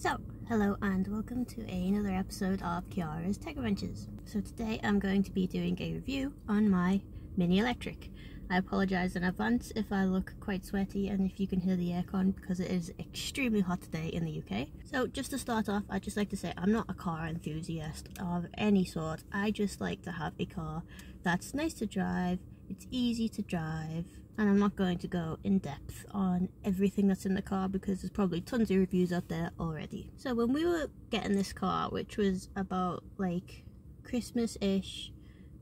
So, hello and welcome to another episode of Kiara's Tech Adventures. So today I'm going to be doing a review on my Mini Electric. I apologise in advance if I look quite sweaty and if you can hear the aircon because it is extremely hot today in the UK. So just to start off, I'd just like to say I'm not a car enthusiast of any sort. I just like to have a car that's nice to drive, it's easy to drive, and I'm not going to go in depth on everything that's in the car because there's probably tons of reviews out there already. So when we were getting this car, which was about like Christmas-ish,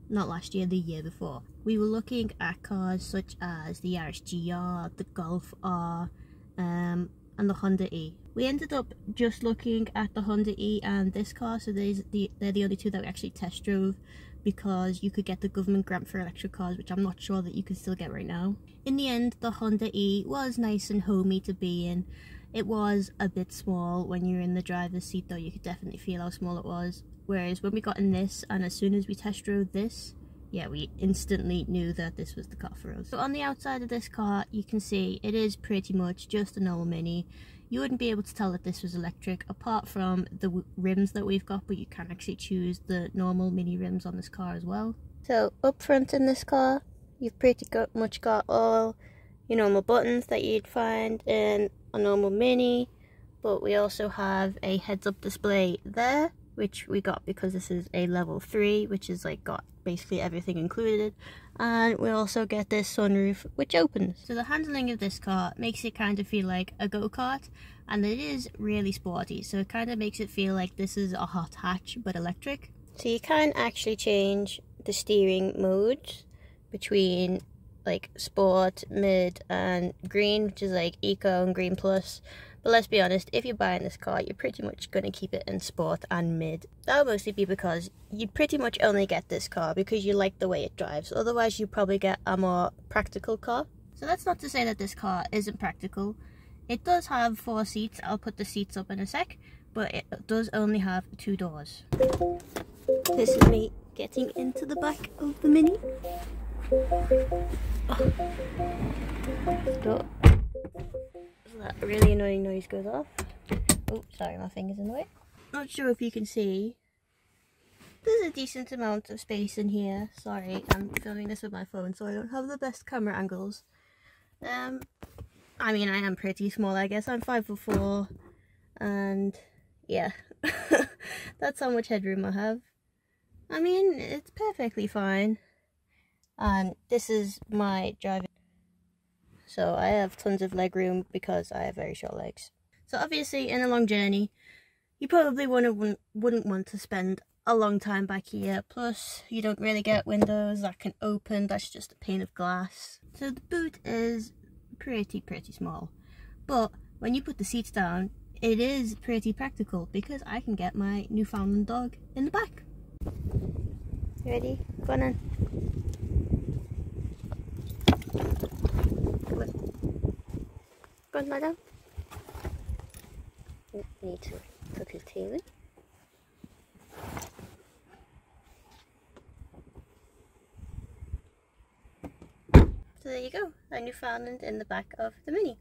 not last year, the year before, we were looking at cars such as the Yaris GR, the Golf R, and the Honda E. We ended up just looking at the Honda E and this car, so they're the only two that we actually test drove because you could get the government grant for electric cars, which I'm not sure that you can still get right now. In the end, the Honda E was nice and homey to be in. It was a bit small when you were in the driver's seat though, you could definitely feel how small it was. Whereas when we got in this, and as soon as we test drove this, yeah, we instantly knew that this was the car for us. So on the outside of this car, you can see it is pretty much just a normal Mini. You wouldn't be able to tell that this was electric apart from the rims that we've got, but you can actually choose the normal Mini rims on this car as well. So up front in this car, you've pretty much got all your normal buttons that you'd find in a normal Mini, but we also have a heads-up display there, which we got because this is a level 3, which is like got basically everything included, and we also get this sunroof which opens. So the handling of this car makes it kind of feel like a go-kart, and it is really sporty, so it kind of makes it feel like this is a hot hatch but electric. So you can actually change the steering modes between like sport, mid and green, which is like eco and green plus. But let's be honest, if you're buying this car, you're pretty much going to keep it in sport and mid. That'll mostly be because you pretty much only get this car because you like the way it drives. Otherwise, you probably get a more practical car. So that's not to say that this car isn't practical. It does have 4 seats. I'll put the seats up in a sec. But it does only have 2 doors. This is me getting into the back of the Mini. Oh. Stop. That really annoying noise goes off. Oh, sorry, my finger's in the way. Not sure if you can see. There's a decent amount of space in here. Sorry, I'm filming this with my phone, so I don't have the best camera angles. I mean, I am pretty small, I guess. I'm 5'4", and yeah, that's how much headroom I have. I mean, it's perfectly fine. And this is my driving. So I have tons of leg room because I have very short legs. So obviously in a long journey, you probably wouldn't want to spend a long time back here. Plus, you don't really get windows that can open. That's just a pane of glass. So the boot is pretty small. But when you put the seats down, it is pretty practical because I can get my Newfoundland dog in the back. You ready? Go on then. Go on, lie down. Need to tuck his tail in. So there you go, a Newfoundland in the back of the Mini.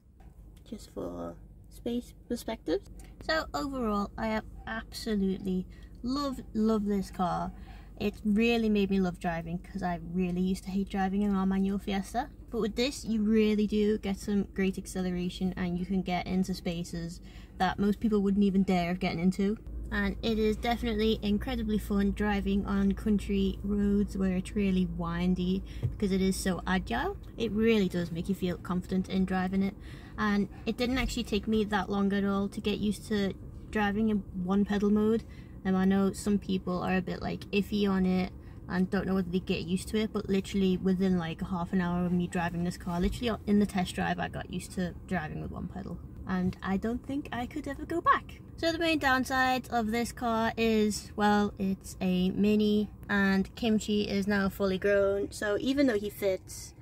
Just for space perspective. So overall, I absolutely love this car. It really made me love driving because I really used to hate driving in our manual Fiesta. But with this, you really do get some great acceleration and you can get into spaces that most people wouldn't even dare of getting into. And it is definitely incredibly fun driving on country roads where it's really windy because it is so agile. It really does make you feel confident in driving it. And it didn't actually take me that long at all to get used to driving in one pedal mode. And I know some people are a bit like iffy on it and don't know whether they get used to it, but literally within like half an hour of me driving this car, literally in the test drive, I got used to driving with one pedal. And I don't think I could ever go back. So the main downside of this car is, well, it's a Mini and Kimchi is now fully grown. So even though he fits,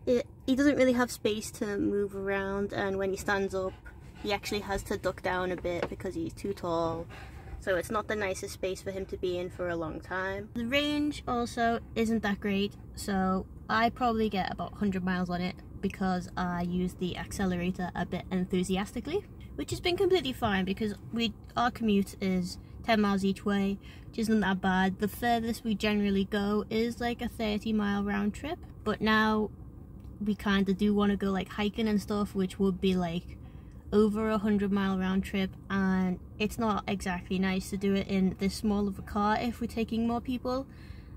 he doesn't really have space to move around, and when he stands up, he actually has to duck down a bit because he's too tall. So it's not the nicest space for him to be in for a long time. The range also isn't that great, so I probably get about 100 miles on it because I use the accelerator a bit enthusiastically. which has been completely fine because our commute is 10 miles each way, which isn't that bad. The furthest we generally go is like a 30-mile round trip, but now we kind of do want to go like hiking and stuff, which would be like over 100-mile round trip, and it's not exactly nice to do it in this small of a car if we're taking more people,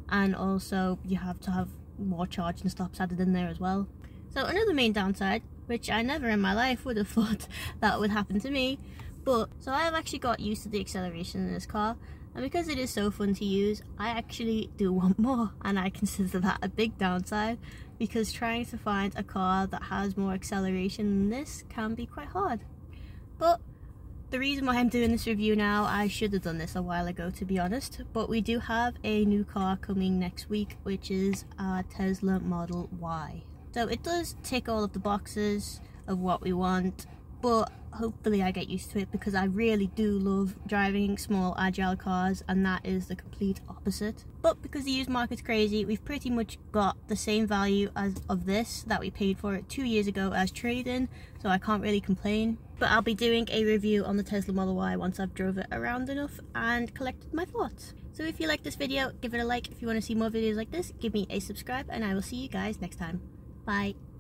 and also you have to have more charging stops added in there as well. So another main downside, which I never in my life would have thought that would happen to me, but so I have actually got used to the acceleration in this car, and because it is so fun to use, I actually do want more, and I consider that a big downside, because trying to find a car that has more acceleration than this can be quite hard. But the reason why I'm doing this review now, I should have done this a while ago to be honest, but we do have a new car coming next week, which is our Tesla Model Y. So it does tick all of the boxes of what we want, but hopefully I get used to it, because I really do love driving small agile cars, and that is the complete opposite. But because the used market's crazy, we've pretty much got the same value of this that we paid for it 2 years ago as trade-in, so I can't really complain. But I'll be doing a review on the Tesla Model Y once I've drove it around enough and collected my thoughts. So if you like this video, give it a like. If you want to see more videos like this, give me a subscribe, and I will see you guys next time. Bye.